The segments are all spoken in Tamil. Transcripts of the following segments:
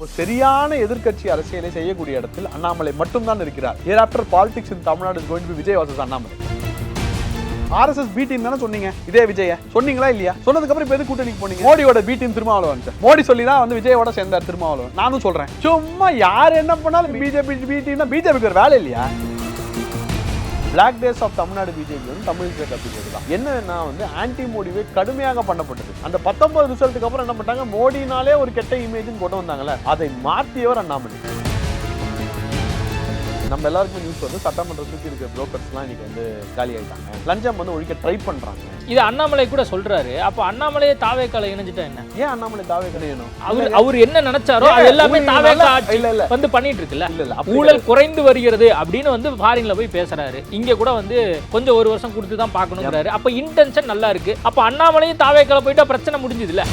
ஒரு சரியான எதிர்க்கட்சி அரசியலை செய்யக்கூடிய இடத்தில் அண்ணாமலை மட்டும்தான் இருக்கிறார். Here after politics in Tamil Nadu is going to be Vijay versus Annamalai. RSS B team தானே சொன்னீங்க, இதே விஜய சொன்னீங்களா இல்லையா? சொன்னதுக்கு அப்புறம் இப்ப எது கூட்டணிக்கு போனீங்க? மோடியோட B team Thirumavalavan sir. Modi சொல்லி தான் வந்து விஜயோட சேர்ந்தார் திருமாவளவன். நானும் சொல்றேன், சும்மா யார் என்ன பண்ணாலும் பிஜேபி பி டீம், பிஜேபிக்கு ஒரு வேலை இல்லையா? Black days of Tamil Nadu BJP வந்து தமிழ் அப்படிங்கிறது தான். என்னன்னா வந்து ஆன்டி மோடிவே கடுமையாக பண்ணப்பட்டது. அந்த 19 ரிசல்ட்டுக்கு அப்புறம் என்ன பண்ணாங்க, மோடினாலே ஒரு கெட்ட இமேஜ் கொண்டு வந்தாங்கல்ல, அதை மாற்றியவர் அண்ணாமலை. நம்ம எல்லாருக்கும் நியூஸ் வந்து சட்டமன்ற சுற்றி இருக்கிற புரோக்கர்ஸ்லாம் இன்னைக்கு வந்து காலி ஆயிட்டாங்க, லஞ்சம் வந்து ஒழிக்க ட்ரை பண்றாங்க. இது அண்ணாமலை கூட சொல்றாரு. அப்ப அண்ணாமலையே தாவேக்கால இணைஞ்சிட்டா என்ன? ஏன் அண்ணாமலை தாவேக்கா இணையணும்? அவர் என்ன நினைச்சாரோ அது எல்லாமே தாவேக்கா வந்து பண்ணிட்டு இருக்குல்ல. ஊழல் குறைந்து வருகிறது அப்படின்னு வந்து ஃபாரின்ல போய் பேசுறாரு. இங்க கூட வந்து கொஞ்சம் ஒரு வருஷம் கொடுத்து தான் பார்க்கணுங்கிறாரு. அப்ப இன்டென்ஷன் நல்லா இருக்கு. அப்ப அண்ணாமலையும் தாவேக்கால போயிட்டா பிரச்சனை முடிஞ்சது இல்ல.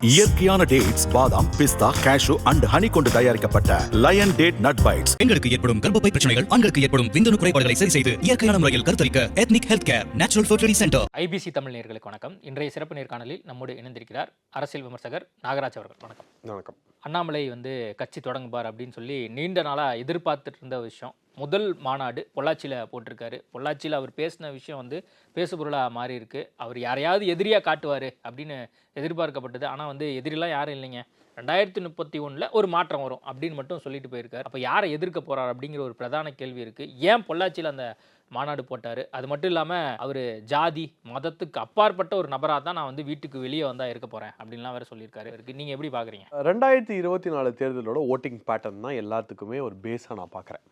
இயற்கையான டேட்ஸ், பாதாம், பிஸ்தா, கேஷு அண்ட் ஹனி கொண்டு தயாரிக்கப்பட்ட லயன் டேட் நட் பைட்ஸ். பெண்களுக்கு ஏற்படும் கர்ப்பப்பை பிரச்சனைகள், ஆண்களுக்கு ஏற்படும் விந்தணு குறைபாடுகளை சரி செய்து இயற்கையான முறையில் கருத்தரிக்க ethnic health care natural fertility centre. IBC Tamil நேயர்களுக்கு வணக்கம். இன்றைய சிறப்பு நேர்காணலில் நம்மோடு இணைந்திருக்கிறார் அரசியல் விமர்சகர் நாகராஜ் அவர்கள். வணக்கம். வணக்கம். அண்ணாமலை வந்து கட்சி தொடங்குவார் அப்படின்னு சொல்லி நீண்ட நாளாக எதிர்பார்த்துட்டு இருந்த விஷயம். முதல் மாநாடு பொள்ளாச்சியில் போட்டிருக்காரு. பொள்ளாச்சியில் அவர் பேசின விஷயம் வந்து பேசுபொருளாக மாறி இருக்கு. அவர் யாரையாவது எதிரியாக காட்டுவார் அப்படின்னு எதிர்பார்க்கப்பட்டது. ஆனால் வந்து எதிரிலாம் யாரும் இல்லைங்க, 2031 ஒரு மாற்றம் வரும் அப்படின்னு மட்டும் சொல்லிட்டு போயிருக்காரு. அப்போ யாரை எதிர்க்க போகிறார் அப்படிங்கிற ஒரு பிரதான கேள்வி இருக்குது. ஏன் பொள்ளாச்சியில் அந்த மாநாடு போட்டார்? அது மட்டும் இல்லாமல் அவர் ஜாதி மதத்துக்கு அப்பாற்பட்ட ஒரு நபராக தான் நான் வந்து வீட்டுக்கு வெளியே வந்தால் இருக்க போகிறேன் அப்படின்லாம் வேறு சொல்லியிருக்காரு. நீங்கள் எப்படி பார்க்குறீங்க? 2024 தேர்தலோட ஓட்டிங் பேட்டர்ன் தான் எல்லாத்துக்குமே ஒரு பேஸாக நான் பார்க்குறேன்.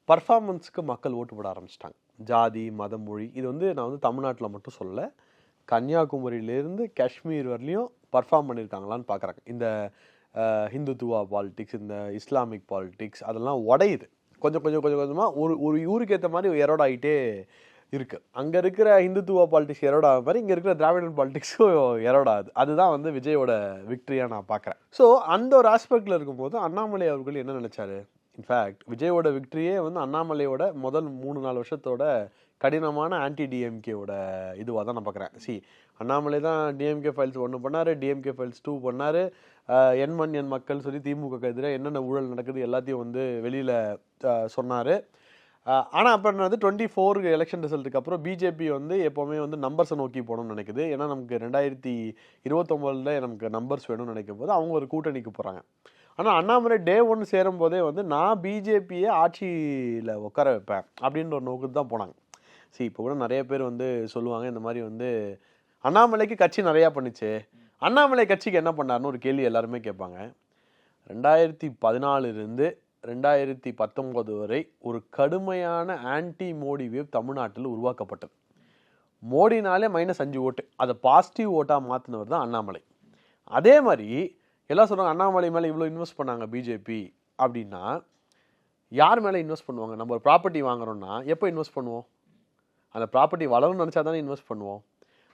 பர்ஃபார்மன்ஸுக்கு மக்கள் ஓட்டு போட ஆரம்பிச்சிட்டாங்க. ஜாதி மதம் மொழி இது வந்து நான் வந்து தமிழ்நாட்டில் மட்டும் சொல்ல, கன்னியாகுமரியிலேருந்து காஷ்மீர் வரலையும் பர்ஃபார்ம் பண்ணியிருக்காங்களான்னு பார்க்குறாங்க. இந்த ஹிந்துத்துவா பாலிடிக்ஸ், இந்த இஸ்லாமிக் பாலிடிக்ஸ் அதெல்லாம் உடையுது. கொஞ்சம் கொஞ்சமாக ஒரு ஊருக்கு ஏற்ற மாதிரி எரோட் ஆகிட்டே இருக்குது. அங்கே இருக்கிற ஹிந்துத்துவா பாலிடிக்ஸ் எரோட் ஆகிற மாதிரி இங்கே இருக்கிற திராவிடன் பாலிடிக்ஸும் எரோட் ஆகுது. அதுதான் வந்து விஜயோட விக்டரியாக நான் பார்க்குறேன். ஸோ அந்த ஒரு ஆஸ்பெக்டில் இருக்கும்போது அண்ணாமலை அவர்கள் என்ன நினச்சாரு? இன்ஃபேக்ட் விஜயோட விக்டரியே வந்து அண்ணாமலையோட முதல் 3-4 வருஷத்தோட கடினமான ஆன்டி டிஎம்கேவோட இதுவாக தான் நான் பார்க்குறேன். அண்ணாமலை தான் டிஎம்கே ஃபைல்ஸ் 1 பண்ணார், டிஎம்கே ஃபைல்ஸ் 2 பண்ணார். என் மக்கள் சொல்லி திமுக எதிராக என்னென்ன ஊழல் நடக்குது எல்லாத்தையும் வந்து வெளியில் சொன்னார். ஆனால் அப்போ வந்து 24 எலெக்ஷன் ரிசல்ட்டுக்கு அப்புறம் பிஜேபி வந்து எப்போவுமே வந்து நம்பர்ஸை நோக்கி போகணும்னு நினைக்குது. ஏன்னா நமக்கு 2029 நமக்கு நம்பர்ஸ் வேணும்னு நினைக்கும் போது அவங்க ஒரு கூட்டணிக்கு போகிறாங்க. ஆனால் அண்ணாமலை டே 1 சேரும் போதே வந்து நான் பிஜேபியை ஆட்சியில் உட்கார வைப்பேன் அப்படின்ற ஒரு நோக்கத்து தான் போனாங்க. இப்போ கூட நிறைய பேர் வந்து சொல்லுவாங்க, இந்த மாதிரி வந்து அண்ணாமலைக்கு கட்சி நிறையா பண்ணிச்சு, அண்ணாமலை கட்சிக்கு என்ன பண்ணார்னு ஒரு கேள்வி எல்லாருமே கேட்பாங்க. 2014 2019 வரை ஒரு கடுமையான ஆன்டி மோடி வேவ் தமிழ்நாட்டில் உருவாக்கப்பட்டது. மோடினாலே -5 ஓட்டு, அதை பாசிட்டிவ் ஓட்டாக மாற்றினவர் தான் அண்ணாமலை. அதே மாதிரி எல்லாம் சொல்கிறாங்க அண்ணாமலை மேலே இவ்வளோ இன்வெஸ்ட் பண்ணாங்க பிஜேபி அப்படின்னா, யார் மேலே இன்வெஸ்ட் பண்ணுவாங்க? நம்ம ஒரு ப்ராப்பர்ட்டி வாங்குறோம்னா எப்போ இன்வெஸ்ட் பண்ணுவோம்? அந்த ப்ராப்பர்ட்டி வளரும்னு நினச்சா தானே இன்வெஸ்ட் பண்ணுவோம்.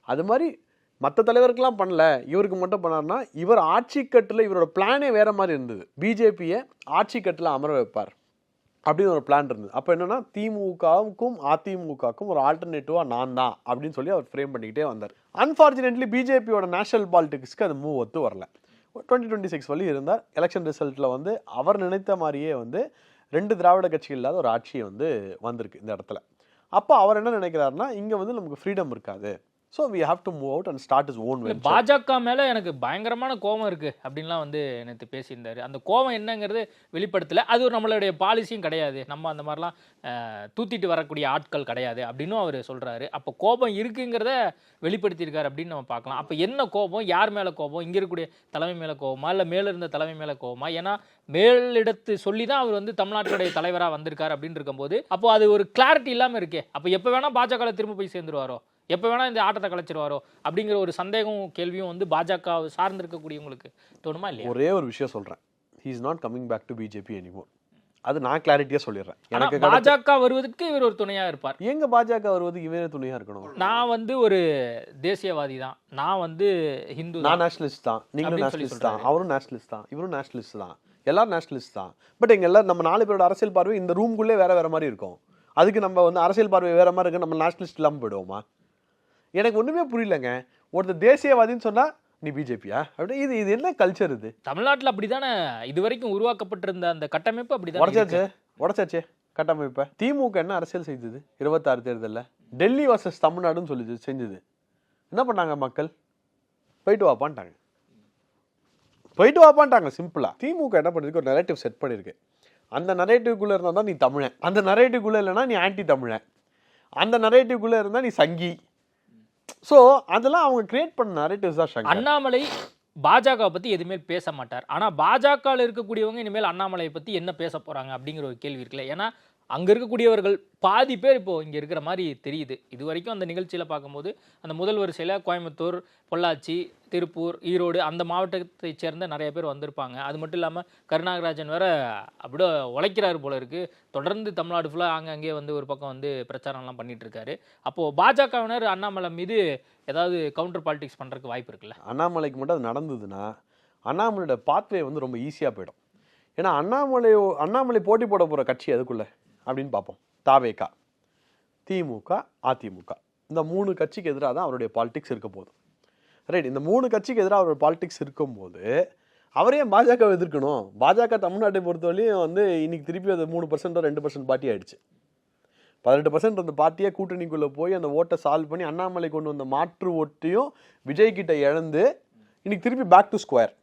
அது மாதிரி மற்ற தலைவருக்கெல்லாம் பண்ணல, இவருக்கு மட்டும் பண்ணார்னா இவர் ஆட்சி கட்டில் இவரோட பிளானே வேறு மாதிரி இருந்தது. பிஜேபியை ஆட்சி கட்டில் அமர வைப்பார் அப்படின்னு ஒரு பிளான் இருந்தது. அப்போ என்னென்னா திமுகவுக்கும் அதிமுகவுக்கும் ஒரு ஆல்டர்னேட்டிவாக நான் தான் அப்படின்னு சொல்லி அவர் ஃப்ரேம் பண்ணிக்கிட்டே வந்தார். அன்ஃபார்ச்சுனேட்லி பிஜேபியோட நேஷனல் பாலிடிக்ஸ்க்கு அது மூவ் ஒத்து வரல. 2026 வழி இருந்தார். எலெக்ஷன் ரிசல்ட்டில் வந்து அவர் நினைத்த மாதிரியே வந்து 2 திராவிட கட்சிகள் இல்லாத ஒரு ஆட்சியை வந்து வந்திருக்கு இந்த இடத்துல. அப்போ அவர் என்ன நினைக்கிறாருன்னா, இங்கே வந்து நமக்கு ஃப்ரீடம் இருக்காது, so we have to move out and start is own way. பாஜக மேலே எனக்கு பயங்கரமான கோபம் இருக்குது அப்படின்லாம் வந்து நேற்று பேசியிருந்தாரு. அந்த கோபம் என்னங்கிறது வெளிப்படுத்தலை. அது ஒரு நம்மளுடைய பாலிசியும் கிடையாது, நம்ம அந்த மாதிரிலாம் தூத்திட்டு வரக்கூடிய ஆட்கள் கிடையாது அப்படின்னும் அவர் சொல்கிறாரு. அப்போ கோபம் இருக்குங்கிறத வெளிப்படுத்தியிருக்காரு அப்படின்னு நம்ம பார்க்கலாம். அப்போ என்ன கோபம், யார் மேலே கோபம்? இங்கே இருக்கக்கூடிய தலைமை மேலே கோபமா, இல்லை மேலே இருந்த தலைமை மேலே கோபமா? ஏன்னா மேலிடத்து சொல்லி தான் அவர் வந்து தமிழ்நாட்டுடைய தலைவராக வந்திருக்காரு அப்படின்னு இருக்கும்போது அப்போ அது ஒரு கிளாரிட்டி இல்லாமல் இருக்கே. அப்போ எப்போ வேணால் பாஜகவில் திரும்ப போய் சேர்ந்துருவாரோ, எப்போ வேணால் இந்த ஆட்டத்தை கலைச்சிருவாரோ அப்படிங்கிற ஒரு சந்தேகம் கேள்வியும் வந்து பாஜக சார்ந்திருக்கக்கூடியவங்களுக்கு தோணுமா இல்லையா? ஒரே ஒரு விஷயம் சொல்கிறேன், he is not coming back to BJP anymore. அது நான் கிளாரிட்டியாக சொல்லிடுறேன். எனக்கு பாஜக வருவதற்கு இவர் ஒரு துணையாக இருப்பார். எங்க பாஜக வருவதுக்கு இவரே துணையாக இருக்கணும்? நான் வந்து ஒரு தேசியவாதி தான், நான் வந்து ஹிந்து, நான் நேஷனலிஸ்ட் தான், நீங்களும் நேஷனலிஸ்ட் தான், அவரும் நேஷனலிஸ்ட் தான், இவரும் நேஷனலிஸ்ட் தான், எல்லாரும் நேஷனலிஸ்ட் தான். பட் எங்க எல்லாம் நம்ம 4 பேரோட அரசியல் பார்வை இந்த ரூம்குள்ளே வேற மாதிரி இருக்கும். அதுக்கு நம்ம வந்து அரசியல் பார்வை வேற மாதிரி இருக்கு, நம்ம நேஷனலிஸ்ட் இல்லாமல் போயிடுவோமா? எனக்கு ஒன்றுமே புரியலங்க. ஒருத்தர் தேசியவாதின்னு சொன்னால் நீ பிஜேபியா அப்படி? இது என்ன கல்ச்சர் இது? தமிழ்நாட்டில் அப்படிதானே இது வரைக்கும் உருவாக்கப்பட்டிருந்த அந்த கட்டமைப்பு அப்படிதான் உடச்சாச்சே கட்டமைப்பை. திமுக என்ன அரசியல் செய்தது 26 தேர்தலில்? டெல்லி வர்சஸ் தமிழ்நாடுன்னு சொல்லி செஞ்சது. என்ன பண்ணாங்க மக்கள்? போயிட்டு வாப்பான்ட்டாங்க சிம்பிளா. திமுக என்ன பண்ணிருக்கு, ஒரு நரேட்டிவ் செட் பண்ணிருக்கு. அந்த நரேட்டிவ்குள்ளே இருந்தால் தான் நீ தமிழன், அந்த நரேட்டிவ்குள்ளே இல்லைனா நீ ஆன்டி தமிழன், அந்த நரேட்டிவ்குள்ளே இருந்தால் நீ சங்கி. ஸோ அதெல்லாம் அவங்க கிரியேட் பண்ண நரேட்டிவ்ஸ் தான். அண்ணாமலை பாஜகவை பற்றி எதுவுமே பேச மாட்டார். ஆனால் பாஜகவில் இருக்கக்கூடியவங்க இனிமேல் அண்ணாமலையை பற்றி என்ன பேச போகிறாங்க அப்படிங்கிற ஒரு கேள்வி இருக்குல்ல. ஏன்னா அங்கே இருக்கக்கூடியவர்கள் பாதி பேர் இப்போது இங்கே இருக்கிற மாதிரி தெரியுது. இது வரைக்கும் அந்த நிகழ்ச்சியில் பார்க்கும்போது அந்த முதல் வரிசையில் கோயம்புத்தூர், பொள்ளாச்சி, திருப்பூர், ஈரோடு அந்த மாவட்டத்தை சேர்ந்த நிறைய பேர் வந்திருப்பாங்க. அது மட்டும் இல்லாமல் கருணாகராஜன் வேற அப்படியே உழைக்கிறாரு போல இருக்குது. தொடர்ந்து தமிழ்நாடு ஃபுல்லாக அங்கங்கே வந்து ஒரு பக்கம் வந்து பிரச்சாரம்லாம் பண்ணிட்டு இருக்காரு. அப்போது பாஜகவினர் அண்ணாமலை மீது ஏதாவது கவுண்டர் பாலிடிக்ஸ் பண்ணுறதுக்கு வாய்ப்பு இருக்குல்ல? அண்ணாமலைக்கு மட்டும் அது நடந்ததுன்னா அண்ணாமலையோட பாத்வே வந்து ரொம்ப ஈஸியாக போயிடும். ஏன்னா அண்ணாமலை போட்டி போட போகிற கட்சி அதுக்குள்ளே அப்படின்னு பார்ப்போம். தாவேகா, திமுக, அதிமுக, இந்த 3 கட்சிக்கு எதிராக தான் அவருடைய பாலிடிக்ஸ் இருக்க போகுது. ரைட், இந்த 3 கட்சிக்கு எதிராக அவருடைய பாலிடிக்ஸ் இருக்கும்போது அவரே பாஜக எதிர்க்கணும். பாஜக தமிழ்நாட்டை பொறுத்தவரையும் வந்து இன்னைக்கு திருப்பி அது 3% 2% பார்ட்டி ஆயிடுச்சு. 18% அந்த பார்ட்டியை கூட்டணிக்குள்ளே போய் அந்த ஓட்டை சால்வ் பண்ணி அண்ணாமலை கொண்டு வந்த மாற்று ஓட்டையும் விஜய் கிட்ட இழந்து இன்னைக்கு திருப்பி பேக் டு ஸ்கொயர்.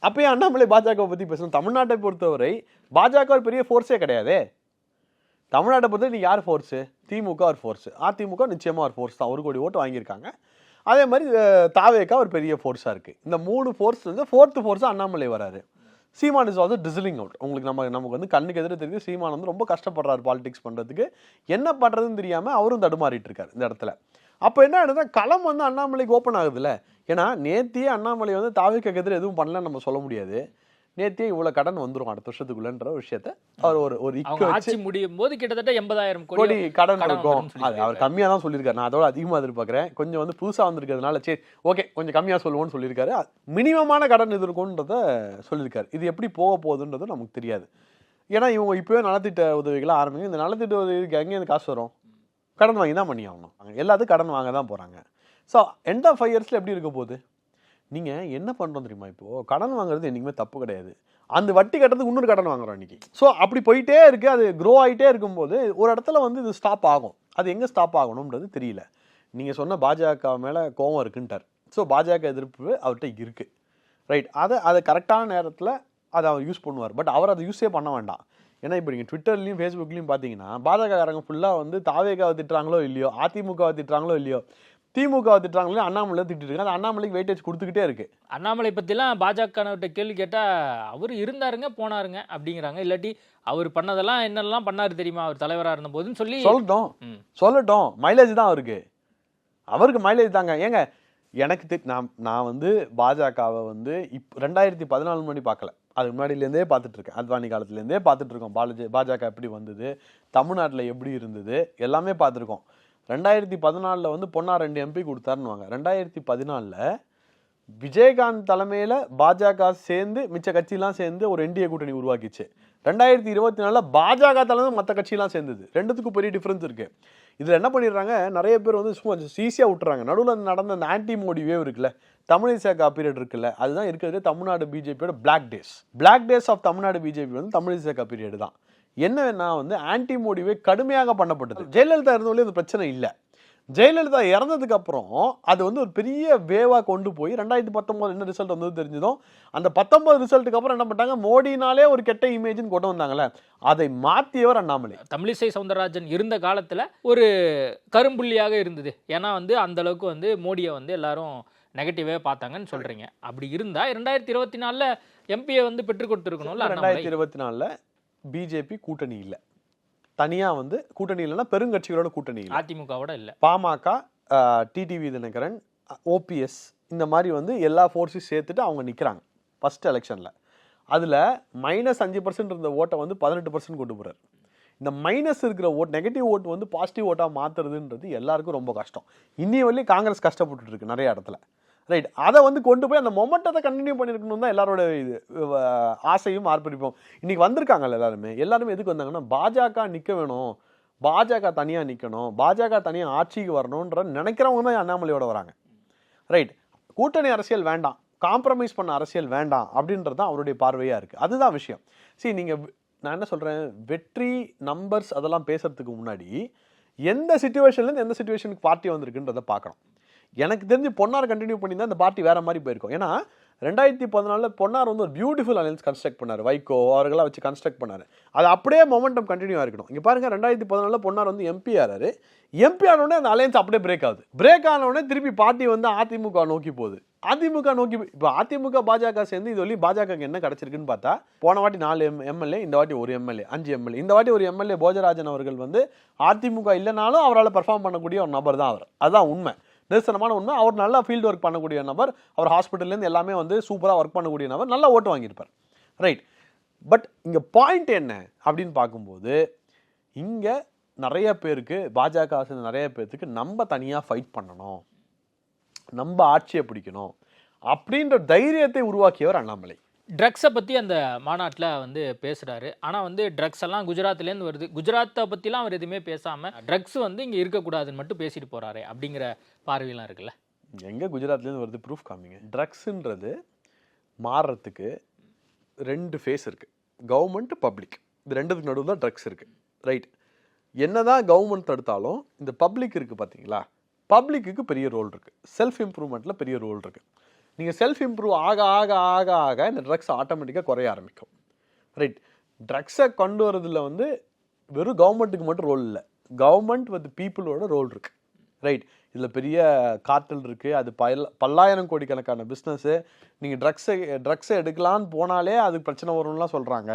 அப்பயே அண்ணாமலை பாஜகவை பற்றி பேசணும். தமிழ்நாட்டை பொறுத்தவரை பாஜக ஒரு பெரிய ஃபோர்ஸே கிடையாதே. தமிழ்நாட்டை பொறுத்தவரை நீ யார் ஃபோர்ஸு? திமுக ஒரு ஃபோர்ஸு, அதிமுக நிச்சயமாக ஒரு ஃபோர்ஸ் தான். 1 கோடி ஓட்டு வாங்கியிருக்காங்க. அதே மாதிரி தாவேக்கா ஒரு பெரிய ஃபோர்ஸாக இருக்குது. இந்த 3 ஃபோர்ஸ் வந்து 4th ஃபோர்ஸாக அண்ணாமலை வராரு. சீமான் இஸ் ஆல்சோ டிசிலிங் அவுட். உங்களுக்கு நமக்கு வந்து கண்ணுக்கு எதிர தெரியுது சீமான் வந்து ரொம்ப கஷ்டப்படுறாரு பாலிடிக்ஸ் பண்ணுறதுக்கு. என்ன பண்ணுறதுன்னு தெரியாமல் அவரும் தடுமாறிட்டு இருக்காரு இந்த இடத்துல. அப்போ என்ன ஆகுதுன்னா களம் வந்து அண்ணாமலைக்கு ஓப்பன் ஆகுதுல்ல. ஏன்னா நேத்தியே அண்ணாமலை வந்து தாவேக்காக்கு எதிர எதுவும் பண்ணலன்னு நம்ம சொல்ல முடியாது. நேத்தியே இவ்வளவு கடன் வந்துரும் அடுத்த வருஷத்துக்குள்ளன்ற விஷயத்த அவர் ஒரு ஆட்சி முடியும் போது கிட்டத்தட்ட 80,000 கோடி கடன் இருக்கும். அவர் கம்மியா தான் சொல்லியிருக்காரு. நான் அதோட அதிகமா எதிர்பார்க்கிறேன். கொஞ்சம் வந்து புதுசா வந்திருக்கிறதுனால சரி ஓகே கொஞ்சம் கம்மியா சொல்லுவோம்னு சொல்லியிருக்காரு. மினிமமான கடன் எதிர்க்கும்ன்றத சொல்லியிருக்காரு. இது எப்படி போக போகுதுன்றது நமக்கு தெரியாது. ஏன்னா இவங்க இப்பவே நலத்திட்ட உதவிகளை ஆரம்பிங்க. இந்த நலத்திட்ட உதவிக்கு எங்கேருந்து காசு வரும்? கடன் வாங்கி தான் பண்ணி ஆகணும். எல்லாத்துக்கும் கடன் வாங்க தான் போறாங்க. ஸோ எண்ட் ஆஃப் 5 இயர்ஸ்ல எப்படி இருக்க போகுது? நீங்கள் என்ன பண்ணுறோம் தெரியுமா? இப்போது கடன் வாங்குறது என்றைக்குமே தப்பு கிடையாது. அந்த வட்டி கட்டுறதுக்கு இன்னொரு கடன் வாங்குறோம் இன்றைக்கி. ஸோ அப்படி போயிட்டே இருக்குது. அது க்ரோ ஆகிட்டே இருக்கும்போது ஒரு இடத்துல வந்து இது ஸ்டாப் ஆகும். அது எங்கே ஸ்டாப் ஆகணுன்றது தெரியல. நீங்கள் சொன்ன பாஜக மேலே கோவம் இருக்குன்ட்டார். ஸோ பாஜக எதிர்ப்பு அவர்கிட்ட இருக்குது. ரைட், அதை கரெக்டான நேரத்தில் அதை அவர் யூஸ் பண்ணுவார். பட் அவர் அதை யூஸே பண்ண வேண்டாம். ஏன்னா இப்போ நீங்கள் ட்விட்டர்லையும் ஃபேஸ்புக்லையும் பார்த்தீங்கன்னா பாஜகக்காரங்க ஃபுல்லாக வந்து தாவேகாவை திட்டுறாங்களோ இல்லையோ, அதிமுகவை திட்டுறாங்களோ இல்லையோ, திமுக திட்டுறாங்களே, அண்ணாமலை திட்டு இருக்காங்க. அது அண்ணாமலைக்கு வெயிட்டேஜ் கொடுத்துக்கிட்டே இருக்கு. அண்ணாமலை பற்றிலாம் பாஜகவிட்ட கேள்வி கேட்டால் அவர் இருந்தாருங்க போனாருங்க அப்படிங்கிறாங்க. இல்லாட்டி அவர் பண்ணதெல்லாம் என்னெல்லாம் பண்ணாரு தெரியுமா அவர் தலைவராக இருந்த போதுன்னு சொல்லட்டும். மைலேஜ் தான் அவருக்கு மைலேஜ் தாங்க. ஏங்க எனக்கு நான் வந்து பாஜகவை வந்து 2014 மணி பார்க்கல. அதுக்கு முன்னாடியிலேருந்தே பார்த்துட்டு இருக்கேன். அத்வானி காலத்துலேருந்தே பார்த்துட்டு இருக்கோம். பாஜக எப்படி வந்தது, தமிழ்நாட்டில் எப்படி இருந்தது, எல்லாமே பார்த்துருக்கோம். 2014 வந்து பொன்னா 2 MP கொடுத்தாருன்னுவாங்க. 2014 விஜயகாந்த் தலைமையில் பாஜக சேர்ந்து மிச்ச கட்சியெல்லாம் சேர்ந்து ஒரு NDA கூட்டணி உருவாக்கிச்சு. 2024 பாஜக தலைமை மற்ற கட்சியெல்லாம் சேர்ந்தது. ரெண்டுத்துக்கும் பெரிய டிஃப்ரென்ஸ் இருக்கு. இதில் என்ன பண்ணிடுறாங்க, நிறைய பேர் வந்து சும்மா ஈஸியாக விட்டுறாங்க. நடுவில் நடந்த அந்த ஆன்டி மோடி வேவ் இருக்குல்ல, தமிழிசை பீரியட் இருக்குல்ல, அதுதான் இருக்கிறது தமிழ்நாடு பிஜேபியோட black days of Tamil Nadu BJP வந்து தமிழிசை பீரியட் தான். என்னன்னா வந்து ஆன்டி மோடிவே கடுமையாக பண்ணப்பட்டது. ஜெயலலிதா இருந்தவங்களே அந்த பிரச்சனை இல்லை. ஜெயலலிதா இறந்ததுக்கு அப்புறம் அது வந்து ஒரு பெரிய வேவாக கொண்டு போய் 2019 என்ன ரிசல்ட் வந்தது தெரிஞ்சதும் அந்த 19 ரிசல்ட்டுக்கு அப்புறம் என்ன பண்ணிட்டாங்க, மோடினாலே ஒரு கெட்ட இமேஜ்னு கொண்டு வந்தாங்களே, அதை மாற்றியவர் அண்ணாமலை. தமிழிசை சவுந்தரராஜன் இருந்த காலத்தில் ஒரு கரும்புள்ளியாக இருந்தது. ஏன்னா வந்து அந்த அளவுக்கு வந்து மோடியை வந்து எல்லாரும் நெகட்டிவே பார்த்தாங்கன்னு சொல்றீங்க. அப்படி இருந்தா 2024 எம்பியை வந்து பெற்றுக் கொடுத்துருக்கணும்ல. 2024 பிஜேபி கூட்டணி இல்லை, தனியாக வந்து கூட்டணி இல்லைன்னா பெருங்கட்சிகளோட கூட்டணி இல்லை, அதிமுகவோட இல்லை. பாமக, டிடிவி தினகரன், ஓபிஎஸ் இந்த மாதிரி வந்து எல்லா ஃபோர்ஸையும் சேர்த்துட்டு அவங்க நிற்கிறாங்க ஃபர்ஸ்ட் எலெக்ஷனில். அதில் -5% இருந்த ஓட்டை வந்து 18% கொண்டு போகிறார். இந்த மைனஸ் இருக்கிற ஓட், நெகட்டிவ் ஓட்டு வந்து பாசிட்டிவ் ஓட்டாக மாற்றுறதுன்றது எல்லாருக்கும் ரொம்ப கஷ்டம். இன்னி வரையும் காங்கிரஸ் கஷ்டப்பட்டு இருக்கு நிறைய இடத்துல. ரைட், அதை வந்து கொண்டு போய் அந்த மொமெண்டத்தை கண்டினியூ பண்ணியிருக்கணும் தான் எல்லாரோட இது ஆசையும் ஆர்ப்பரிப்போம். இன்னைக்கு வந்திருக்காங்கல்ல எல்லாருமே எதுக்கு வந்தாங்கன்னா பாஜக நிற்க வேணும், பாஜக தனியாக நிற்கணும், பாஜக தனியாக ஆட்சிக்கு வரணுன்ற நினைக்கிறவங்க தான் அண்ணாமலையோட வராங்க. ரைட், கூட்டணி அரசியல் வேண்டாம், காம்ப்ரமைஸ் பண்ண அரசியல் வேண்டாம் அப்படின்றது தான் அவருடைய பார்வையாக இருக்குது. அதுதான் விஷயம். சரி, நீங்கள் நான் என்ன சொல்கிறேன், வெற்றி நம்பர்ஸ் அதெல்லாம் பேசுறதுக்கு முன்னாடி எந்த சிச்சுவேஷன்லேருந்து எந்த சிச்சுவேஷனுக்கு பார்ட்டி வந்திருக்குன்றதை பார்க்கணும். எனக்கு தெரிஞ்சு பொன்னார் கண்டினியூ பண்ணி தான் இந்த பார்ட்டி வேறு மாதிரி போயிருக்கும். ஏன்னா 2014 பொன்னார் வந்து ஒரு பியூட்டிஃபுல் அலையன்ஸ் கன்ஸ்ட்ரக்ட் பண்ணார், வைகோ அவர்களாக வச்சு கன்ஸ்ட்ரக்ட் பண்ணார். அது அப்படியே மொமெண்டம் கண்டினியூ ஆகிருக்கணும். இங்கே பாருங்கள், 2014 பொன்னார் வந்து எம்பி ஆறாரு. எம்பி ஆனோடனே அந்த அலையன்ஸ் அப்படியே பிரேக் ஆகுது. பிரேக் ஆனோடனே திருப்பி பார்ட்டி வந்து அதிமுக நோக்கி போகுது. அதிமுக நோக்கி இப்போ அதிமுக பாஜக சேர்ந்து இது வழி பாஜகக்கு என்ன கிடச்சிருக்குன்னு பார்த்தா, போன வாட்டி 4 எம்எல்ஏ, இந்த வாட்டி ஒரு எம்எல்ஏ, 5 எம்எல்ஏ. இந்த வாட்டி ஒரு எம்எல்ஏ போஜராஜன் அவர்கள் வந்து அதிமுக இல்லைனாலும் அவரால் பெர்ஃபார்ம் பண்ணக்கூடிய ஒரு நபர் தான் அவர். அதுதான் உண்மை, நிதர்சனமான உண்மை. அவர் நல்லா ஃபீல்டு ஒர்க் பண்ணக்கூடிய நபர், அவர் ஹாஸ்பிட்டல்லேருந்து எல்லாமே வந்து சூப்பராக ஒர்க் பண்ணக்கூடிய நபர், நல்லா ஓட்டு வாங்கியிருப்பார். ரைட், பட் இங்கே பாயிண்ட் என்ன அப்படின்னு பார்க்கும்போது, இங்கே நிறைய பேருக்கு பாஜக நிறைய பேருக்கு நம்ம தனியாக ஃபைட் பண்ணணும், நம்ம ஆட்சியை பிடிக்கணும் அப்படின்ற தைரியத்தை உருவாக்கியவர் அண்ணாமலை. ட்ரக்ஸை பற்றி அந்த மாநாட்டில் வந்து பேசுகிறாரு. ஆனால் வந்து ட்ரக்ஸ் எல்லாம் குஜராத்லேருந்து வருது, குஜராத்தை பற்றிலாம் அவர் எதுவுமே பேசாமல் ட்ரக்ஸ் வந்து இங்கே இருக்கக்கூடாதுன்னு மட்டும் பேசிட்டு போகிறாரு அப்படிங்கிற பார்வையெல்லாம் இருக்குல்ல. எங்கே குஜராத்லேருந்து வருது, ப்ரூஃப் காமிங்க. ட்ரக்ஸுன்றது மாறுறதுக்கு 2 ஃபேஸ் இருக்குது, கவர்மெண்ட் பப்ளிக். இது ரெண்டுத்துக்கு நடுவில் தான் ட்ரக்ஸ் இருக்குது. ரைட், என்னதான் கவர்மெண்ட் தடுத்தாலும் இந்த பப்ளிக் இருக்குது பார்த்தீங்களா, பப்ளிக்கு பெரிய ரோல் இருக்குது, செல்ஃப் இம்ப்ரூவ்மெண்ட்டில் பெரிய ரோல் இருக்குது. நீங்கள் செல்ஃப் இம்ப்ரூவ் ஆக ஆக ஆக ஆக இந்த ட்ரக்ஸ் ஆட்டோமேட்டிக்காக குறைய ஆரம்பிக்கும். ரைட், ட்ரக்ஸை கொண்டு வரதுல வந்து வெறும் கவர்மெண்ட்டுக்கு மட்டும் ரோல் இல்லை, கவர்மெண்ட் வித் பீப்புளோட ரோல் இருக்குது. ரைட், இதில் பெரிய கார்ட்டல் இருக்குது, அது பல்லாயிரம் கோடிக்கணக்கான பிஸ்னஸ்ஸு. நீங்கள் ட்ரக்ஸை எடுக்கலான்னு போனாலே அதுக்கு பிரச்சனை வரும்லாம் சொல்கிறாங்க.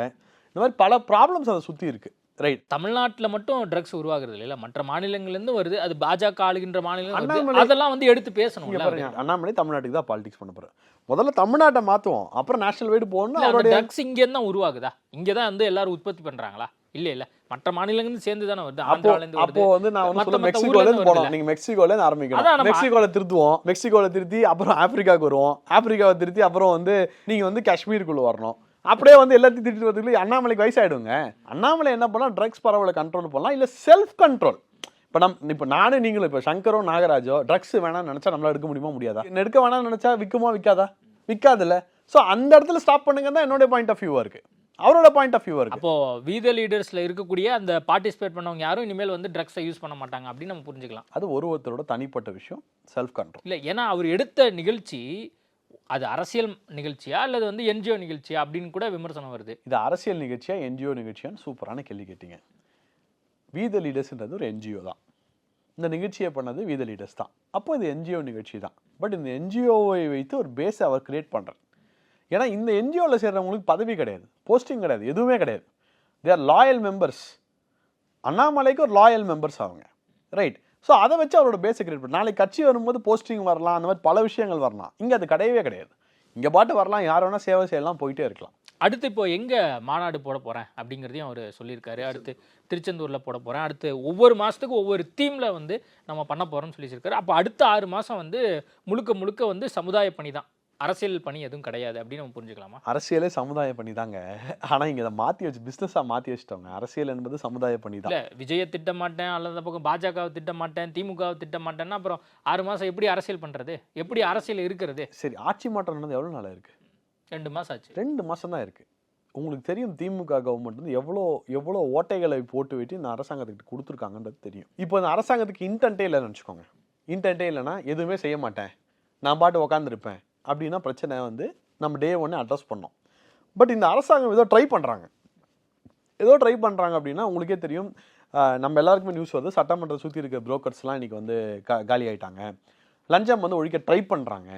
இந்த மாதிரி பல ப்ராப்ளம்ஸ் அதை சுற்றி இருக்குது. ரைட், தமிழ்நாட்டில் மட்டும் ட்ரக்ஸ் உருவாகுறது இல்லை, மற்ற மாநிலங்கள்லேருந்து வருது, அது பாஜக ஆளுகின்ற மாநிலம், அதெல்லாம் வந்து எடுத்து பேசணும். அண்ணாமலை தமிழ்நாட்டுக்கு தான் பாலிடிக்ஸ் பண்ண போகிறார். முதல்ல தமிழ்நாட்டை மாற்றுவோம், அப்புறம் நேஷனல் வைடு போகணும். அவருடைய ட்ரக்ஸ் இங்கே தான் உருவாகுதா, இங்கே தான் வந்து எல்லாரும் உற்பத்தி பண்ணுறாங்களா? இல்லை மற்ற மாநிலங்கள்லேருந்து சேர்ந்து தானே வருது. ஆந்திராலேருந்து அப்போ வந்து நான் வந்து சொல்ல மெக்சிகோலேருந்து போகலாம், நீங்கள் மெக்சிகோலேருந்து ஆரம்பிக்கலாம். மெக்சிகோவில் திருத்துவோம், மெக்சிகோவில் திருத்தி அப்புறம் ஆப்பிரிக்காவுக்கு வருவோம், ஆப்பிரிக்காவை திருத்தி அப்புறம் வந்து நீங்கள் வந்து காஷ்மீருக்குள்ளே வரணும். அப்படியே வந்து எல்லாத்தையும் திட்டு வரதுக்குள்ள அண்ணாமலைக்கு வயசாயிடுங்க. அண்ணாமலை என்ன பண்ணலாம், ட்ரக்ஸ் பரவலை கண்ட்ரோல் பண்ணலாம், இல்லை செல்ஃப் கண்ட்ரோல். இப்போ நானே நீங்களும் இப்போ சங்கரோ நாகராஜோ ட்ரக்ஸ் வேணாம்னு நினச்சா நம்மளால் எடுக்க முடியுமா, முடியாதா? எடுக்க வேணாம்னு நினச்சா விற்குமா, விற்காதா? விற்காதுல்ல. ஸோ அந்த இடத்துல ஸ்டாப் பண்ணுங்க தான் என்னோட பாயிண்ட் ஆஃப் வியூவாக இருக்குது, அவரோட பாயிண்ட் ஆஃப் வியூவாக இருக்குது. அப்போ வீத லீடர்ஸில் இருக்கக்கூடிய அந்த பார்ட்டிசிபேட் பண்ணவங்க யாரும் இனிமேல் வந்து ட்ரக்ஸை யூஸ் பண்ண மாட்டாங்க அப்படின்னு நம்ம புரிஞ்சுக்கலாம். அது ஒருத்தரோட தனிப்பட்ட விஷயம், செல்ஃப் கண்ட்ரோல். இல்லை, ஏன்னா அவர் எடுத்த நிகழ்ச்சி அது அரசியல் நிகழ்ச்சியா அல்லது வந்து என்ஜிஓ நிகழ்ச்சியா அப்படின்னு கூட விமர்சனம் வருது. இது அரசியல் நிகழ்ச்சியா என்ஜிஓ நிகழ்ச்சியான்னு சூப்பரான கேள்வி கேட்டீங்க. வீத லீடர்ஸ்ன்றது ஒரு என்ஜிஓ தான், இந்த நிகழ்ச்சியை பண்ணது வீத லீடர்ஸ் தான். அப்போ இது என்ஜிஓ நிகழ்ச்சி தான். பட் இந்த என்ஜிஓவை வைத்து ஒரு பேஸை அவர் கிரியேட் பண்ணுறார். ஏன்னா இந்த என்ஜிஓவில் சேர்றவங்களுக்கு பதவி கிடையாது, போஸ்டிங் கிடையாது, எதுவுமே கிடையாது. They are loyal members. அண்ணாமலைக்கு ஒரு லாயல் மெம்பர்ஸ் அவங்க. ரைட், ஸோ அதை வச்சு அவரோட பேஸை கிரியேட் பண்ணி நாளைக்கு கட்சி வரும்போது போஸ்டிங் வரலாம், அந்த மாதிரி பல விஷயங்கள் வரலாம். இங்கே அது கிடையவே கிடையாது. இங்கே பாட்டு வரலாம், யார் வேணால் சேவை செய்யலாம், போயிட்டே இருக்கலாம். அடுத்து இப்போ எங்கே மாநாடு போட போகிறேன் அப்படிங்கிறதையும் அவர் சொல்லியிருக்காரு. அடுத்து திருச்செந்தூரில் போட போகிறேன், அடுத்து ஒவ்வொரு மாதத்துக்கு ஒவ்வொரு தீமில் வந்து நம்ம பண்ண போகிறோம்னு சொல்லியிருக்காரு. அப்போ அடுத்த 6 மாதம் வந்து முழுக்க முழுக்க வந்து சமுதாய பணி தான், அரசியல் பணி எதுவும் கிடையாது அப்படின்னு நம்ம புரிஞ்சுக்கலாமா? அரசியலே சமுதாய பணி தாங்க. ஆனால் இங்கே அதை மாற்றி வச்சு பிஸ்னஸாக மாற்றி வச்சுட்டோங்க. அரசியல் என்பது சமுதாய பணி தான். இல்லை, விஜயை திட்ட மாட்டேன், அல்லது பக்கம் பாஜகவை திட்ட மாட்டேன், திமுகவை திட்ட மாட்டேன்னா அப்புறம் 6 மாதம் எப்படி அரசியல் பண்ணுறது, எப்படி அரசியல் இருக்கிறது? சரி, ஆட்சி மாற்றம் நடந்து எவ்வளோ நாளாக இருக்குது? 2 மாதம் ஆச்சு. 2 மாதம் தான் இருக்குது. உங்களுக்கு தெரியும் திமுக கவர்மெண்ட் வந்து எவ்வளோ ஓட்டைகளை போட்டு விட்டு இந்த அரசாங்கத்துக்கு கொடுத்துருக்காங்கன்றது தெரியும். இப்போ இந்த அரசாங்கத்துக்கு இன்டென்ட்டே இல்லைன்னு வச்சுக்கோங்க. இன்டென்ட்டே இல்லைன்னா எதுவுமே செய்ய மாட்டேன், நான் பாட்டு உக்காந்துருப்பேன் அப்படின்னா பிரச்சனை வந்து நம்ம டே 1 அட்ரஸ் பண்ணோம். பட் இந்த அரசாங்கம் ஏதோ ட்ரை பண்ணுறாங்க அப்படின்னா உங்களுக்கே தெரியும். நம்ம எல்லாருக்குமே நியூஸ் வருது, சட்டமன்றத்தை சுற்றி இருக்க புரோக்கர்ஸ்லாம் இன்றைக்கி வந்து காலி ஆகிட்டாங்க, லஞ்சம் வந்து ஒழிக்க ட்ரை பண்ணுறாங்க.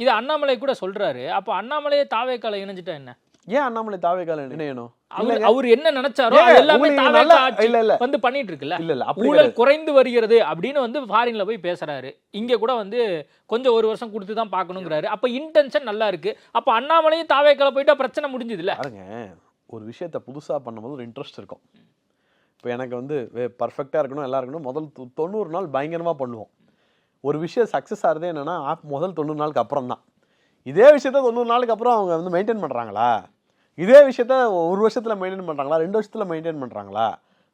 இது அண்ணாமலை கூட சொல்கிறாரு. அப்போ அண்ணாமலையே தாவேக்கால இணைஞ்சிட்டா என்ன? ஏன் அண்ணாமலை தாவேக்கால இணையணும்? அவர் என்ன நினைச்சாரோ எல்லாமே வந்து பண்ணிட்டு இருக்குல்ல. ஊழல் குறைந்து வருகிறது அப்படின்னு வந்து ஃபாரின்ல போய் பேசுறாரு. இங்க கூட வந்து கொஞ்சம் 1 வருஷம் கொடுத்து தான் பார்க்கணுங்கிறாரு. அப்ப இன்டென்ஷன் நல்லா இருக்கு. அப்ப அண்ணாமலையும் தாவேக்கால போயிட்டா பிரச்சனை முடிஞ்சது இல்ல. பாருங்க, ஒரு விஷயத்தை புதுசா பண்ணும்போது ஒரு இன்ட்ரெஸ்ட் இருக்கும். இப்போ எனக்கு வந்து பர்ஃபெக்டா இருக்கணும், எல்லாம் இருக்கணும். முதல் 90 நாள் பயங்கரமா பண்ணுவோம். ஒரு விஷயம் சக்சஸ் ஆகுறதே என்னன்னா முதல் 90 நாளுக்கு அப்புறம் தான். இதே விஷயத்த 90 நாளுக்கு அப்புறம் அவங்க வந்து மெயின்டைன் பண்றாங்களா, இதே விஷயத்த 1 வருஷத்துல மெயின்டைன் பண்றாங்களா, 2 வருஷத்துல மெயின்டைன் பண்றாங்களா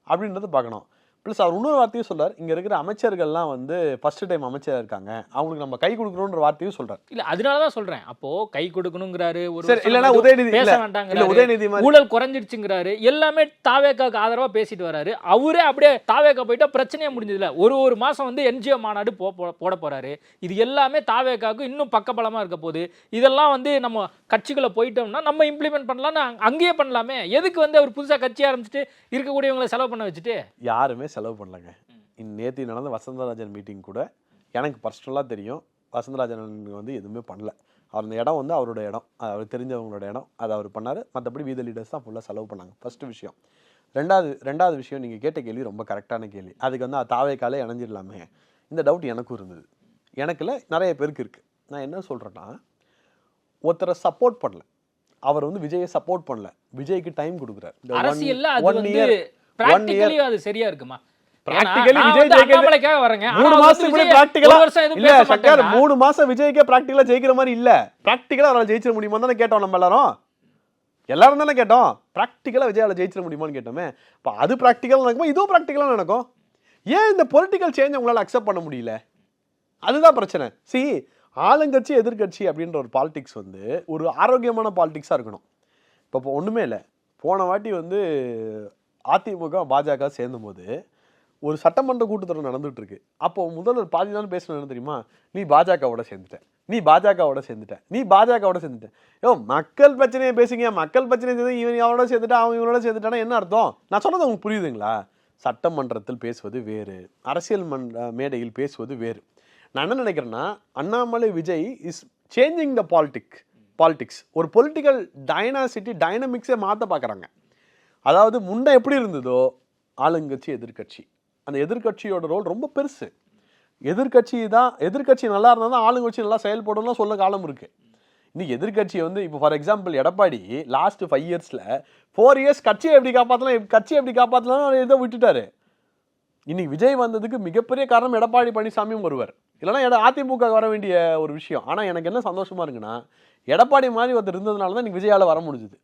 அப்படின்றத பார்க்கணும். ப்ளஸ் அவர் இன்னொரு வார்த்தையும் சொல்றாரு, இங்க இருக்கிற அமைச்சர்கள்லாம் வந்து ஃபர்ஸ்ட் டைம் அமைச்சரா இருக்காங்க, அவங்களுக்கு நம்ம கை கொடுக்கணும்ன்ற வார்த்தையும் சொல்றாரு. இல்ல அதனாலதான் சொல்றேன். அப்போ கை கொடுக்கணுங்கிறாரு, ஒரு சரி, இல்லனா உதயநிதி பேச இல்ல வேண்டாங்கிறாரு, உதயநிதி மாதிரி ஊழல் குறைஞ்சிடுச்சுங்கிறாரு, எல்லாமே தாவேக்காக்கு ஆதரவா பேசிட்டு வராரு. அவரே அப்படியே தாவேக்கா போயிட்டா பிரச்சனையே முடிஞ்சதுல. ஒரு மாசம் வந்து என்ஜிஓ மாநாடு போட போறாரு. இது எல்லாமே தாவேக்காக்கு இன்னும் பக்கபலமா இருக்க போகுது. இதெல்லாம் வந்து நம்ம கட்சிக்குள்ள போயிட்டோம்னா நம்ம இம்ப்ளிமெண்ட் பண்ணலாம்னு அங்கேயே பண்ணலாமே. எதுக்கு வந்து அவர் புதுசா கட்சி ஆரம்பிச்சுட்டு இருக்கக்கூடியவங்களை செலவு பண்ண வச்சுட்டு? யாருமே செலவு பண்ணலங்க. நேற்று நடந்த வசந்தராஜன் மீட்டிங் கூட எனக்கு பர்சனலாக தெரியும், வசந்தராஜன் வந்து எதுவுமே பண்ணல. அவர் அந்த இடம் வந்து அவரோட இடம், அவர் தெரிஞ்சவங்களோட இடம், அதை அவர் பண்ணார். மற்றபடி வீத லீடர்ஸ் தான் ஃபுல்லாக செலவு பண்ணாங்க. ஃபர்ஸ்ட் விஷயம். ரெண்டாவது விஷயம், நீங்கள் கேட்ட கேள்வி ரொம்ப கரெக்டான கேள்வி. அதுக்கு வந்து தாவேக்காலே இணைஞ்சிடலாமே, இந்த டவுட் எனக்கும் இருந்தது. எனக்குல நிறைய பேருக்கு இருக்குது. நான் என்ன சொல்கிறேன்னா, ஒருத்தரை சப்போர்ட் பண்ணல, அவர் வந்து விஜயை சப்போர்ட் பண்ணல, விஜய்க்கு டைம் கொடுக்குறாரு. அரசியல்ல அது வந்து பிராக்டிகலி அது சரியா இருக்குமா? பிராக்டிகலி விஜய் அண்ணாமலைக்காக வரங்க. 3 மாசத்துக்கு முன்னாடி பிராக்டிகலா இல்ல சக்கர், 3 மாசம் விஜய்க்கே பிராக்டிகலா ஜெயிக்கிற மாதிரி இல்ல. பிராக்டிகலா அவரால் ஜெயிச்சிட முடியுமா தானே கேட்டோம். நம்ம எல்லாரும் தானே கேட்டோம், பிராக்டிகலா விஜயால ஜெயிச்சிட முடியுமான்னு கேட்டோமே. இப்போ அது பிராக்டிகலா நடக்கும், இதுவும் பிராக்டிகலா நடக்கும். ஏன் இந்த பொலிட்டிக்கல் சேஞ்ச் உங்களால அக்செப்ட் பண்ண முடியல? அதுதான் பிரச்சனை. ஆளுங்கட்சி எதிர்கட்சி அப்படின்ற ஒரு பாலிடிக்ஸ் வந்து ஒரு ஆரோக்கியமான பாலிடிக்ஸா இருக்கணும். இப்போ ஒண்ணுமே இல்லை. போன வாட்டி வந்து அதிமுக பாஜக சேர்ந்தும் போது ஒரு சட்டமன்ற கூட்டத்தொடர் நடந்துட்டு இருக்கு. அப்போ முதல்வர் பாதி நாள் பேசணும் தெரியுமா, நீ பாஜகவோட சேர்ந்துட்ட, நீ பாஜகவோட சேர்ந்துட்ட, நீ பாஜகவோட சேர்ந்துட்ட. மக்கள் பிரச்சனையை பேசுங்க, மக்கள் பிரச்சனை இவன் அவனோட சேர்ந்துட்டா அவன் இவனோட சேர்ந்துட்டானா என்ன அர்த்தம்? நான் சொன்னது உங்களுக்கு புரியுதுங்களா? சட்டமன்றத்தில் பேசுவது வேறு, அரசியல் மேடையில் பேசுவது வேறு. நான் என்ன நினைக்கிறேன்னா, Annamalai Vijay is changing the politics. ஒரு பொலிட்டிக்கல் டைனமிக்ஸை மாற்ற பார்க்குறாங்க. அதாவது முன்னே எப்படி இருந்ததோ ஆளுங்கட்சி எதிர்கட்சி, அந்த எதிர்கட்சியோட ரோல் ரொம்ப பெருசு. எதிர்கட்சி நல்லா இருந்தால் தான் ஆளுங்கட்சி நல்லா செயல்படணும்னு சொல்ல காலம் இருக்கு. இன்னைக்கு எதிர்கட்சி வந்து இப்போ ஃபார் எக்ஸாம்பிள் எடப்பாடி லாஸ்ட் 5 இயர்ஸ்ல 4 இயர்ஸ் கட்சியை எப்படி காப்பாற்றலாம் ஏதோ விட்டுட்டாரு. இன்னைக்கு விஜய் வந்ததுக்கு மிகப்பெரிய காரணம் எடப்பாடி பழனிசாமியும் ஒருவர், இல்லைன்னா அதிமுக வர வேண்டிய ஒரு விஷயம். ஆனால் எனக்கு என்ன சந்தோஷமா இருக்குன்னா, எடப்பாடி மாதிரி ஒருத்தர் இருந்ததுனால தான் இன்னைக்கு விஜயால வர முடிஞ்சுது.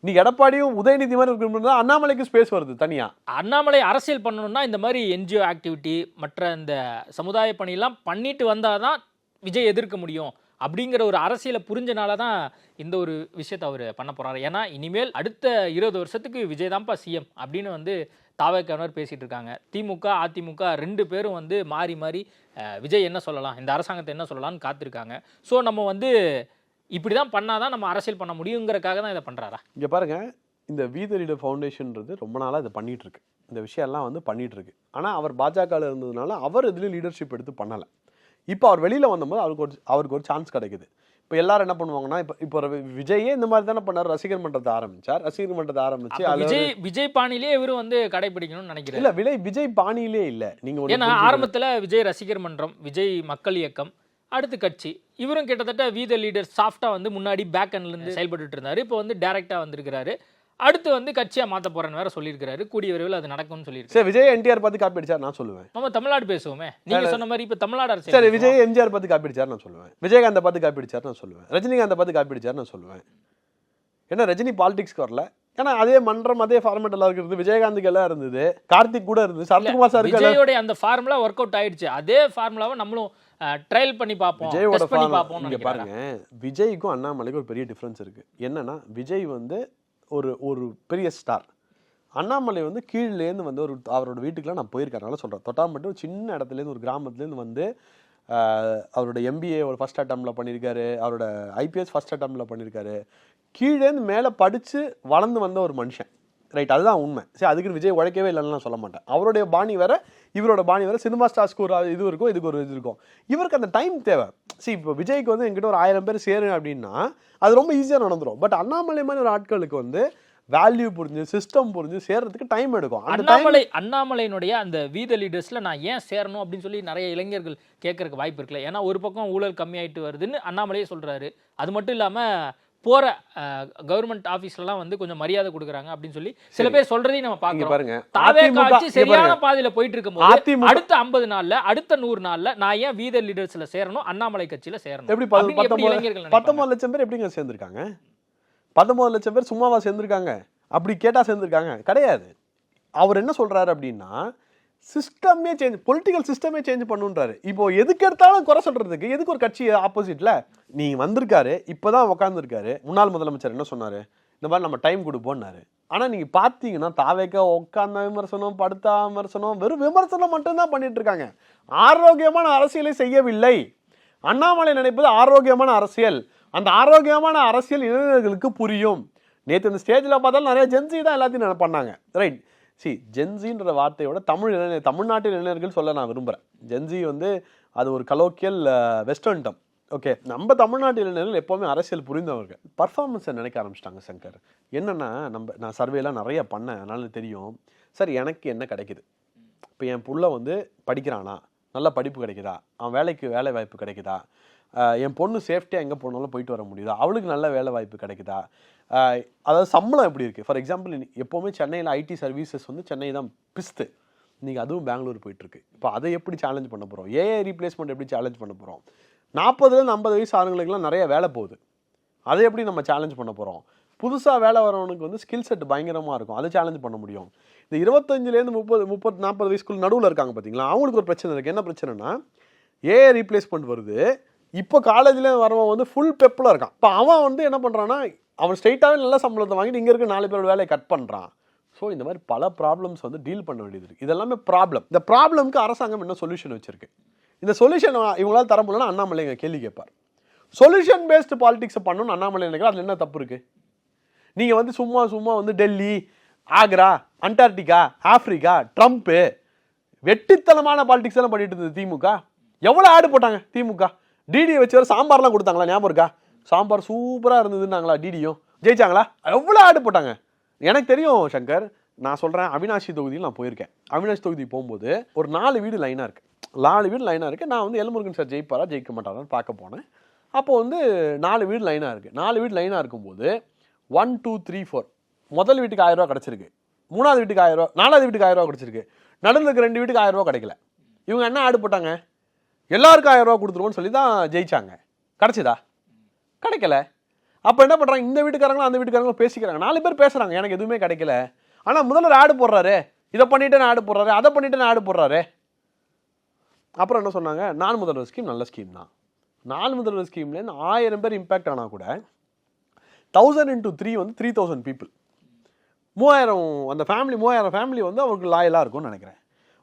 இன்னைக்கு எடப்பாடியும் உதயநிதி மாதிரி இருக்கிற அண்ணாமலைக்கு ஸ்பேஸ் வருது தனியா. அண்ணாமலை அரசியல் பண்ணணும்னா இந்த மாதிரி என்ஜிஓ ஆக்டிவிட்டி மற்ற இந்த சமுதாய பணியெல்லாம் பண்ணிட்டு வந்தாதான் விஜய் எதிர்க்க முடியும் அப்படிங்கிற ஒரு அரசியலை புரிஞ்சனால தான் இந்த ஒரு விஷயத்தை அவர் பண்ண போறாரு. ஏன்னா இனிமேல் அடுத்த 20 வருஷத்துக்கு விஜய் தான்ப்பா சிஎம் அப்படின்னு வந்து தாவேக்கானவர் பேசிட்டு இருக்காங்க. திமுக அதிமுக 2 பேரும் வந்து மாறி மாறி விஜய் என்ன சொல்லலாம், இந்த அரசாங்கத்தை என்ன சொல்லலாம்னு காத்திருக்காங்க. ஸோ நம்ம வந்து இப்படி தான் பண்ணாதான் நம்ம அரசியல் பண்ண முடியுங்கிறக்காக தான் இதை பண்ணுறாரா? இங்கே பாருங்க, இந்த வீத லீடர் ஃபவுண்டேஷன்ன்றது ரொம்ப நாளாக இதை பண்ணிட்டு இருக்கு, இந்த விஷயம்லாம் வந்து பண்ணிட்டு இருக்கு. ஆனால் அவர் பாஜகவில் இருந்ததுனால அவர் இதுலேயும் லீடர்ஷிப் எடுத்து பண்ணலை. இப்போ அவர் வெளியில் வந்தபோது அவருக்கு ஒரு சான்ஸ் கிடைக்குது. இப்போ எல்லாரும் என்ன பண்ணுவாங்கன்னா, இப்போ விஜயே இந்த மாதிரி தானே பண்ணார், ரசிகர் மன்றத்தை ஆரம்பிச்சு விஜய் பாணியிலே இவரு வந்து கடைபிடிக்கணும்னு நினைக்கிறேன். இல்லை, விஜய் பாணியிலே இல்லை. நீங்க ஏன்னா ஆரம்பத்தில் விஜய் ரசிகர் மன்றம், விஜய் மக்கள் இயக்கம், அடுத்து கட்சி, இவரும் கிட்டத்தட்ட வீத லீடர் சாஃப்டா வந்து முன்னாடி பேக் எண்ட்ல இருந்து செயல்பட்டு இருந்தாரு. இப்போ வந்து டைரக்டா வந்திருக்காரு. அடுத்து வந்து கட்சியா மாத்த போறேன்னு வேற சொல்லியிருக்காரு. கூடிய விரைவில் அது நடக்கும்னு சொல்லியிருக்காரு. சரி, விஜய் என்டிஆர் பார்த்து காப்பி அடிச்சார் நான் சொல்லுவேன். நம்ம தமிழ்நாடு பேசுவோமே, நீங்க சொன்ன மாதிரி இப்ப தமிழ்நாடு அரசியல். சரி, விஜய் எம்ஜிஆர் பார்த்து காப்பி அடிச்சார் நான் சொல்லுவேன், விஜயகாந்த் பார்த்து காப்பி அடிச்சார் நான் சொல்லுவேன், ரஜினிகாந்த் பார்த்து காப்பி அடிச்சார் நான் சொல்லுவேன். ஏன்னா ரஜினி பாலிடிக்ஸ்க்கு வரல, ஏன்னா அதே மன்றம் அதே ஃபார்மேட் எல்லாம் இருக்குது. விஜயகாந்துக்கு எல்லாம் இருந்தது, கார்த்திக் கூட இருந்தது, சரத்குமார் சார் விஜயோட அந்த ஃபார்முலா ஒர்க் அவுட் ஆயிடுச்சு. அதே ஃபார்முலாவை நம்மளும் ட்ரையல் பண்ணி பார்ப்போம், விஜயோட பண்ணி பார்ப்போம். இங்க பாருங்க, விஜய்க்கும் அண்ணாமலைக்கும் ஒரு பெரிய டிஃபரன்ஸ் இருக்கு. என்னன்னா, விஜய் வந்து ஒரு பெரிய ஸ்டார், அண்ணாமலை வந்து கீழேருந்து வந்து அவரோட வீட்டுக்குலாம் நான் போயிருக்கறனால சொல்கிறேன். தொட்டாம்பட்டு ஒரு சின்ன இடத்துலேருந்து ஒரு கிராமத்துலேருந்து வந்து அவரோட எம்பிஏ ஒரு ஃபர்ஸ்ட் அட்டம்ப்டில் பண்ணியிருக்காரு, அவரோட ஐபிஎஸ் ஃபர்ஸ்ட் அட்டம்ப்டில் பண்ணியிருக்காரு. கீழேருந்து மேலே படித்து வளர்ந்து வந்த ஒரு மனுஷன், ரைட்? அதுதான் உண்மை. சரி, அதுக்கு விஜய் உழைக்கவே இல்லைன்னு நான் சொல்ல மாட்டேன். அவருடைய பாணி வேற, இவரோட பாணி வேற. சினிமா ஸ்டார்ஸ்க்கு ஒரு இது இருக்கும், இதுக்கு ஒரு இது இருக்கும். இவருக்கு அந்த டைம் தேவை. சரி, இப்போ விஜய்க்கு வந்து எங்கிட்ட ஒரு 1000 பேர் சேரும் அப்படின்னா அது ரொம்ப ஈஸியாக நடந்துடும். பட் அண்ணாமலை மாதிரி ஒரு ஆட்களுக்கு வந்து வேல்யூ புரிஞ்சு சிஸ்டம் புரிஞ்சு சேர்றதுக்கு டைம் எடுக்கும். அண்ணாமலையினுடைய அந்த வீத லீடர்ஸ்ல நான் ஏன் சேரணும் அப்படின்னு சொல்லி நிறைய இளைஞர்கள் கேட்கறதுக்கு வாய்ப்பு இருக்குல்ல. ஏன்னா ஒரு பக்கம் ஊழல் கம்மியாயிட்டு வருதுன்னு அண்ணாமலையே சொல்றாரு. அது மட்டும் இல்லாம போற கவர்மெண்ட் ஆபீஸ்லாம் வந்து கொஞ்சம் மரியாதை கொடுக்குறாங்க அப்படின்னு சொல்லி சில பேர் சொல்றதையும் நம்ம பார்க்கிறோம். பாருங்க, தாவேகா ஆட்சி சரியான பாதையில போயிட்டு இருக்கும்போது அடுத்த 50 நாள்ல அடுத்த 100 நாள்ல நான் ஏன் வீத லீடர்ஸ்ல சேரணும், அண்ணாமலை கட்சியில சேரணும்? எப்படி 19 லட்சம் பேர் எப்படிங்க சேர்ந்திருக்காங்க? 19 லட்சம் பேர் சும்மாவா சேர்ந்திருக்காங்க? அப்படி கேட்டா சேர்ந்திருக்காங்க கிடையாது. அவர் என்ன சொல்றாரு அப்படின்னா, சிஸ்டமே சேஞ்ச், பொலிட்டிக்கல் சிஸ்டமே சேஞ்ச் பண்ணுன்றாரு. இப்போ எதுக்கு எடுத்தாலும் குறை சொல்றதுக்கு எதுக்கு ஒரு கட்சி ஆப்போசிட்ல நீ வந்திருக்காரு, இப்பதான் உட்காந்துருக்காரு. முன்னாள் முதலமைச்சர் என்ன சொன்னாரு, இந்த மாதிரி நம்ம டைம் கொடுப்போம்னாரு. ஆனா நீங்க பாத்தீங்கன்னா தாவேக்கா உட்கார்ந்த விமர்சனம், படுத்தா விமர்சனம், வெறும் விமர்சனம் மட்டும்தான் பண்ணிட்டு இருக்காங்க. ஆரோக்கியமான அரசியலை செய்யவில்லை. அண்ணாமலை நினைப்பது ஆரோக்கியமான அரசியல். அந்த ஆரோக்கியமான அரசியல் இளைஞர்களுக்கு புரியும். நேற்று இந்த ஸ்டேஜில் பார்த்தாலும் நிறைய ஜென்சி தான் எல்லாத்தையும் பண்ணாங்க. ரைட், ஜென்சின்ற வார்த்தையோட தமிழ்நாட்டில் இளைஞர்கள் சொல்ல நான் விரும்புகிறேன். ஜென்சி வந்து அது ஒரு கலோக்கியல் வெஸ்டர்ன் டம். ஓகே, நம்ம தமிழ்நாட்டு இளைஞர்கள் எப்போவுமே அரசியல் புரிந்தவர்கள். பர்ஃபார்மன்ஸை நினைக்க ஆரம்பிச்சிட்டாங்க சங்கர். என்னென்னா நான் சர்வேலாம் நிறைய பண்ணேன், அதனால தெரியும். சார் எனக்கு என்ன கிடைக்குது, இப்போ என் புள்ள வந்து படிக்கிறானா, நல்ல படிப்பு கிடைக்குதா, அவன் வேலைக்கு வேலை வாய்ப்பு கிடைக்குதா, என் பொண்ணு சேஃப்டியாக எங்கே போனாலும் போயிட்டு வர முடியுதா, அவளுக்கு நல்ல வேலை வாய்ப்பு கிடைக்குதா, அதாவது சம்பளம் எப்படி இருக்குது. ஃபார் எக்ஸாம்பிள் எப்போவுமே சென்னையில் ஐடி சர்வீசஸ் வந்து சென்னை தான் பிஸ்து. இன்றைக்கி அதுவும் பெங்களூர் போயிட்டுருக்கு. இப்போ அதை எப்படி சேலஞ்ச் பண்ண போகிறோம், ஏஐ ரீப்ளேஸ்மெண்ட் எப்படி சேலஞ்ச் பண்ண போகிறோம். 40லேருந்து 50 வயசு ஆளுங்களுக்குலாம் நிறைய வேலை போகுது, அதை எப்படி நம்ம சேலஞ்ச் பண்ண போகிறோம். புதுசாக வேலை வரவனுக்கு வந்து ஸ்கில் செட் பயங்கரமாக இருக்கும், அதை சேலஞ்ச் பண்ண முடியும். இந்த 25லேருந்து 30-40 வயசுக்குள்ள நடுவில் இருக்காங்க பார்த்தீங்களா, அவங்களுக்கு ஒரு பிரச்சனை இருக்குது. என்ன பிரச்சனைனா ஏஐ ரீப்ளேஸ்மெண்ட் வருது. இப்போ காலேஜில் வரவன் வந்து ஃபுல் பெப்பில் இருக்கான். இப்போ அவன் வந்து என்ன பண்ணுறான்னா அவன் ஸ்ட்ரைட்டாகவே நல்ல சம்பளத்தை வாங்கிட்டு இங்கே இருக்க 4 பேரோட வேலையை கட் பண்ணுறான். ஸோ இந்த மாதிரி பல ப்ராப்ளம்ஸ் வந்து டீல் பண்ண வேண்டியது இருக்குது. இதெல்லாமே ப்ராப்ளம். இந்த ப்ராப்ளம்க்கு அரசாங்கம் என்ன சொல்யூஷன் வச்சிருக்கு, இந்த சொல்யூஷன் இவங்களால் தர முடியலன்னா அண்ணாமலை இங்கே கேள்வி கேட்பார். சொல்யூஷன் பேஸ்டு பாலிடிக்ஸை பண்ணணும்னு அண்ணாமலை நினைக்கிறேன். அதில் என்ன தப்பு இருக்குது. நீங்கள் வந்து சும்மா வந்து Delhi, Agra, Antarctica, Africa, Trump வெட்டித்தனமான பாலிடிக்ஸ் எல்லாம் பண்ணிட்டு இருந்தது திமுக. எவ்வளோ ஆடு போட்டாங்க திமுக. டிடியை வச்சு வர சாம்பார்லாம் கொடுத்தாங்களா, ஞாபகம் இருக்கா? சாம்பார் சூப்பராக இருந்ததுன்னாங்களா, டிடியும் ஜெயிச்சாங்களா? எவ்வளோ ஆடு போட்டாங்க. எனக்கு தெரியும் சங்கர், நான் சொல்கிறேன், அவினாஷி தொகுதியில் நான் போயிருக்கேன். அவினாஷி தொகுதி போகும்போது ஒரு 4 வீடு லைனாக இருக்குது. 4 வீடு லைனாக இருக்குது. நான் வந்து எல்முருகன் சார் ஜெயிப்பாரா ஜெயிக்க மாட்டாரான்னு பார்க்க போனேன். அப்போ வந்து 4 வீடு லைனாக இருக்குது. 4 வீடு லைனாக இருக்கும்போது 1 2 3 4 முதல் வீட்டுக்கு 1000 ரூபா கிடச்சிருக்கு, 3வது வீட்டுக்கு 1000 ரூபா, 4வது வீட்டுக்கு 1000 ரூபா கிடச்சிருக்கு, நடுவில் இருக்க 2 வீட்டுக்கு 1000 ரூபா கிடைக்கல. இவங்க என்ன ஆடு போட்டாங்க, எல்லாருக்கும் 1000 ரூபா கொடுத்துருவோன்னு சொல்லி தான் ஜெயிச்சாங்க. கிடச்சிதா? கிடைக்கல. அப்போ என்ன பண்ணுறாங்க, இந்த வீட்டுக்காரங்களும் அந்த வீட்டுக்காரங்களும் பேசிக்கிறாங்க. 4 பேர் பேசுகிறாங்க, எனக்கு எதுவுமே கிடைக்கல. ஆனால் முதல்வர் ஆடு போடுறாரு, இதை பண்ணிட்டு நான் ஆடு போடுறாரு, அதை பண்ணிட்டு நான் ஆடு போடுறாரு. அப்புறம் என்ன சொன்னாங்க, 4 முதல்வர் ஸ்கீம் நல்ல ஸ்கீம் தான். 4 முதல்வர் ஸ்கீம்லேருந்து 1000 பேர் இம்பேக்ட் ஆனால் கூட 1000 into 3 வந்து 3000 பீப்புள். 3000 அந்த ஃபேமிலி, 3000 ஃபேமிலி வந்து அவங்களுக்கு லாயலாக இருக்கும்னு நினைக்கிறேன்.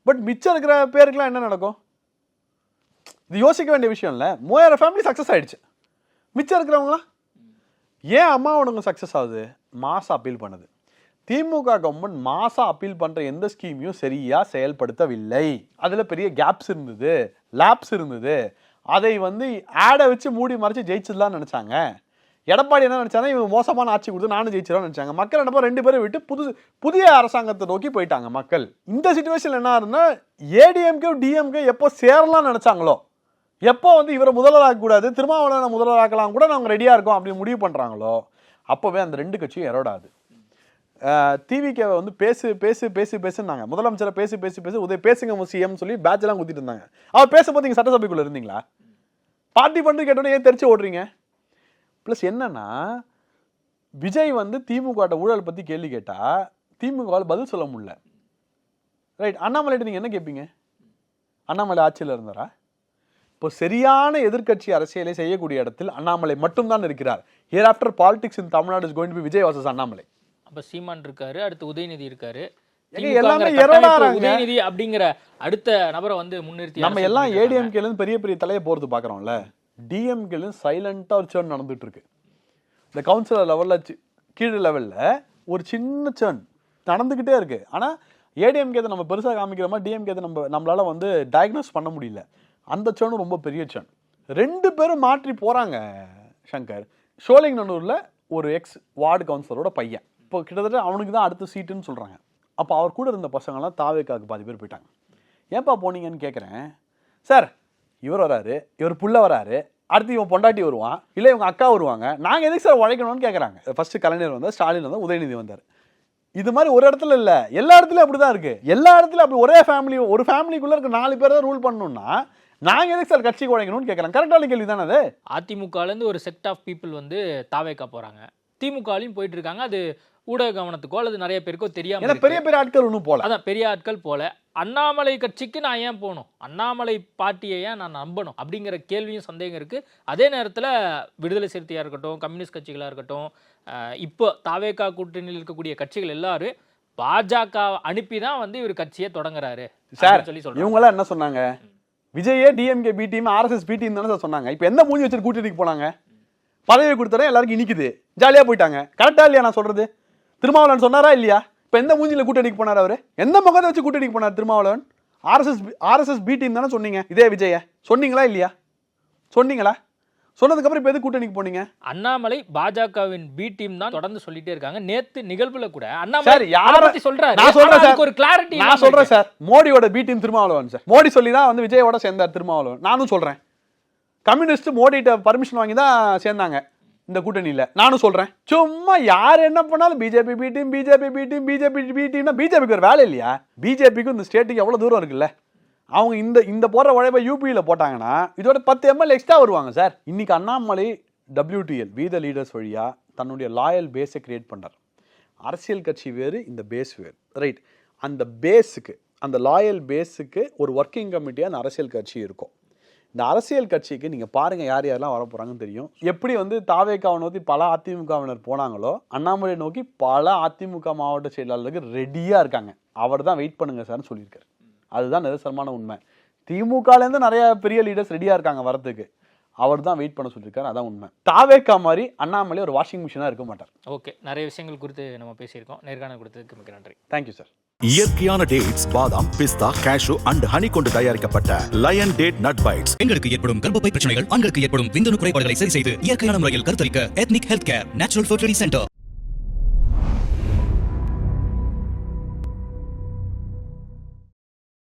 பட் மிச்சம் இருக்கிற பேருக்குலாம் என்ன நடக்கும், இது யோசிக்க வேண்டிய விஷயம் இல்லை. 3000 ஃபேமிலி சக்ஸஸ் ஆகிடுச்சு, மிச்சம் இருக்கிறவங்களாம் ஏன் அம்மாவோட சக்ஸஸ் ஆகுது? மாசா அப்பீல் பண்ணுது. திமுக கவர்மெண்ட் மாசா அப்பீல் பண்ணுற எந்த ஸ்கீமையும் சரியாக செயல்படுத்தவில்லை. அதில் பெரிய கேப்ஸ் இருந்தது, லேப்ஸ் இருந்தது. அதை வந்து ஆடை வச்சு மூடி மறைச்சு ஜெயிச்சதுலாம் நினச்சாங்க. எடப்பாடி என்ன நினச்சாங்கன்னா இவங்க மோசமான ஆட்சி கொடுத்து நானும் ஜெயிச்சிடும்னு நினச்சாங்க. மக்கள் என்ன 2 பேரும் விட்டு புதிய அரசாங்கத்தை நோக்கி போயிட்டாங்க மக்கள். இந்த சிச்சுவேஷன் என்ன இருந்தால் ஏடிஎம்கே டிஎம்கே எப்போ சேரலாம்னு நினச்சாங்களோ, எப்போ வந்து இவரை முதல்வராக்கக்கூடாது, திருமாவளவனை முதல்வராக்கலாம் கூட நாங்கள் ரெடியாக இருக்கோம் அப்படின்னு முடிவு பண்ணுறாங்களோ, அப்போவே அந்த 2 கட்சியும் எரோடாது. டிவிக்கே வந்து பேசுனாங்க, முதலமைச்சரை பேசு உதய பேசுங்க சிஎம் சொல்லி பேட்செல்லாம் குத்திட்டு இருந்தாங்க. அவர் பேசும்போது நீங்கள் சட்டசபைக்குள்ளே இருந்தீங்களா? பார்ட்டி பண்ணி கேட்டோன்னே ஏன் தெரிச்சு ஓடுறீங்க? ப்ளஸ் என்னன்னா, விஜய் வந்து திமுக ஊழல் பற்றி கேள்வி கேட்டால் திமுகவால் பதில் சொல்ல முடியல. ரைட், அண்ணாமலைட்டு நீங்கள் என்ன கேட்பீங்க? அண்ணாமலை ஆட்சியில் இருந்தாரா? இப்போ சரியான எதிர்க்கட்சி அரசியலை செய்யக்கூடிய இடத்தில் அண்ணாமலை மட்டும்தான் இருக்கிறார். Here after politics in Tamil Nadu is going to be Vijay versus Annamalai. அப்ப சீமான் இருக்காரு, அடுத்து உதயநிதி இருக்காரு. எல்லாமே எரோடாறாங்க. உதயநிதி அப்படிங்கிற அடுத்த நபரை வந்து முன்னிறுத்தி நம்ம எல்லாம் ஏடிஎம்கேல இருந்து பெரிய பெரிய தலையை போறது பாக்குறோம்ல, டிஎம்கேல இருந்து சைலண்டா ஒரு சேர்ன் நடந்துட்டு இருக்கு. இந்த கவுன்சிலர் லெவல்ல கீழ் லெவல்ல ஒரு சின்ன சேர்ன் நடந்துகிட்டே இருக்கு. ஆனா ஏடிஎம்கே நம்ம பெருசா காமிக்கிற மாதிரி டிஎம்கே நம்மளால வந்து டயக்னோஸ் பண்ண முடியல. அந்த சேர்னும் ரொம்ப பெரிய சேர்ன். 2 பேரும் மாற்றி போறாங்க சங்கர். ஷோலிங்கநல்லூர்ல ஒரு எக்ஸ் வார்டு கவுன்சிலரோட பையன், இப்போ கிட்டத்தட்ட அவனுக்கு தான் அடுத்த சீட்டுன்னு சொல்கிறாங்க. அப்போ அவர் கூட இருந்த பசங்கள்லாம் தாவேக்காவுக்கு பாதி பேர் போயிட்டாங்க. ஏன்பா போனீங்கன்னு கேட்குறேன். சார் இவர் வராரு, இவர் புள்ள வராரு, அடுத்து இவன் பொண்டாட்டி வருவான், இல்லை இவங்க அக்கா வருவாங்க, நாங்கள் எதுக்கு சார் உழைக்கணும்னு கேட்குறாங்க. ஃபர்ஸ்ட் கலைஞர் வந்தார், ஸ்டாலின் வந்தார், உதயநிதி வந்தார். இது மாதிரி ஒரு இடத்துல இல்லை, எல்லா இடத்துலையும் அப்படி தான் இருக்குது. எல்லா இடத்துலையும் அப்படி ஒரே ஃபேமிலி, ஒரு ஃபேமிலிக்குள்ளே இருக்க 4 பேர் தான் ரூல் பண்ணணும்னா நாங்கள் எதுக்கு சார் கட்சிக்கு உழைக்கணும்னு கேட்குறாங்க. கரெக்டான கேள்வி தானே அது? அதிமுகலேருந்து ஒரு செட் ஆஃப் பீப்புள் வந்து தாவேக்கா போகிறாங்க, திமுகலையும் போயிட்டு இருக்காங்க. அது ஊடக கவனத்துக்கோ அல்லது நிறைய பேருக்கோ தெரியாம ஏன்னா பெரிய பெரிய ஆட்கள் ஒன்றும் போல. அதான் பெரிய ஆட்கள் போல அண்ணாமலை கட்சிக்கு நான் ஏன் போகணும், அண்ணாமலை பார்ட்டியை ஏன் நான் நம்பணும் அப்படிங்கிற கேள்வியும் சந்தேகம் இருக்குது. அதே நேரத்தில் விடுதலை சிறுத்தையாக இருக்கட்டும், கம்யூனிஸ்ட் கட்சிகளாக இருக்கட்டும், இப்போ தாவேகா கூட்டணியில் இருக்கக்கூடிய கட்சிகள் எல்லாரும் பாஜக அனுப்பி தான் வந்து இவர் கட்சியை தொடங்குறாரு சார். சொல்லி சொல்றாங்க. இவங்கெல்லாம் என்ன சொன்னாங்க, விஜயே DMK B team RSS B team தானே சார் சொன்னாங்க. இப்போ எந்த மூஞ்சி வச்சு கூட்டணிக்கு போனாங்க? பதவி கொடுத்தாரே எல்லாருக்கும் இனிக்குது, ஜாலியாக போயிட்டாங்க. கரெக்டா இல்லையா நான் சொல்றது? திருமாவளவன் சொன்னாரா இல்லையா? இப்போ எந்த மூஞ்சியில் கூட்டணிக்கு போனார் அவர்? எந்த முகத்தை வச்சு கூட்டணிக்கு போனார் திருமாவளவன்? RSS பி டீம் தானே சொன்னீங்க இதே விஜய, சொன்னீங்களா இல்லையா? சொன்னீங்களா? சொன்னதுக்கப்புறம் இப்போ எது கூட்டணிக்கு போனீங்க? அண்ணாமலை பாஜகவின் பி டீம் தான் தொடர்ந்து சொல்லிட்டே இருக்காங்க. நேத்து நிகழ்வுல கூட சார் அண்ணாமலை யாரை பத்தி சொல்றாரு. நான் சொல்றேன் சார், அதுக்கு ஒரு கிளாரிட்டி நான் சொல்றேன் சார். மோடியோட B team Thirumavalavan sir. Modi சொல்லி தான் வந்து விஜயோட சேர்ந்தார் திருமாவளவன். நானும் சொல்றேன், கம்யூனிஸ்ட் மோடிட்ட பர்மிஷன் வாங்கி தான் சேர்ந்தாங்க இந்த கூட்டணியில். நானும் சொல்றேன், சும்மா யார் என்ன பண்ணாலும் BJP B team, BJP B team, BJP B டீம்னா பிஜேபிக்கு ஒரு வேலை இல்லையா? பிஜேபிக்கும் இந்த ஸ்டேட்டுக்கு எவ்வளவு தூரம் இருக்குல்ல? அவங்க இந்த போடுற உழைப்பை யூபியில் போட்டாங்கன்னா இதோட 10 ML எக்ஸ்ட்ரா வருவாங்க சார். இன்னைக்கு Annamalai WTL we the leaders வழியா தன்னுடைய லாயல் பேஸை கிரியேட் பண்றார். அரசியல் கட்சி வேறு, இந்த பேஸ் வேறு, ரைட்? அந்த பேஸுக்கு, அந்த லாயல் பேஸுக்கு ஒரு ஒர்க்கிங் கமிட்டியாக அந்த அரசியல் கட்சி இருக்கும். இந்த அரசியல் கட்சிக்கு நீங்கள் பாருங்கள் யார் யாரெல்லாம் வர போகிறாங்கன்னு தெரியும். எப்படி வந்து தாவேகாவை நோக்கி பல அதிமுகவினர் போனாங்களோ, அண்ணாமலை நோக்கி பல அதிமுக மாவட்ட செயலாளர்கள் ரெடியாக இருக்காங்க. அவர் தான் வெயிட் பண்ணுங்க சார்னு சொல்லியிருக்காரு. அதுதான் நிதர்சனமான உண்மை. திமுகலேருந்து நிறைய பெரிய லீடர்ஸ் ரெடியாக இருக்காங்க வரதுக்கு. அவர் தான் வெயிட் பண்ண சொல்லியிருக்காரு. அதான் உண்மை. தாவேகா மாதிரி அண்ணாமலை ஒரு வாஷிங் மிஷினாக இருக்க மாட்டார். ஓகே, நிறைய விஷயங்கள் குறித்து நம்ம பேசியிருக்கோம். நேர்காணல் கொடுத்ததுக்கு மிக்க நன்றி. Thank you sir. இயற்கையான டேட்ஸ், பாதாம், பிஸ்தா, கேஷு அண்ட் ஹனி கொண்டு தயாரிக்கப்பட்ட லயன் டேட் நட் பைட்ஸ். பெண்களுக்கு ஏற்படும் கர்ப்பப்பை பிரச்சனைகள், ஆண்களுக்கு ஏற்படும் விந்தணு குறைபாடுகளை சரி செய்து இயற்கையான முறையில் கருத்தரிக்க ethnic health care natural fertility centre.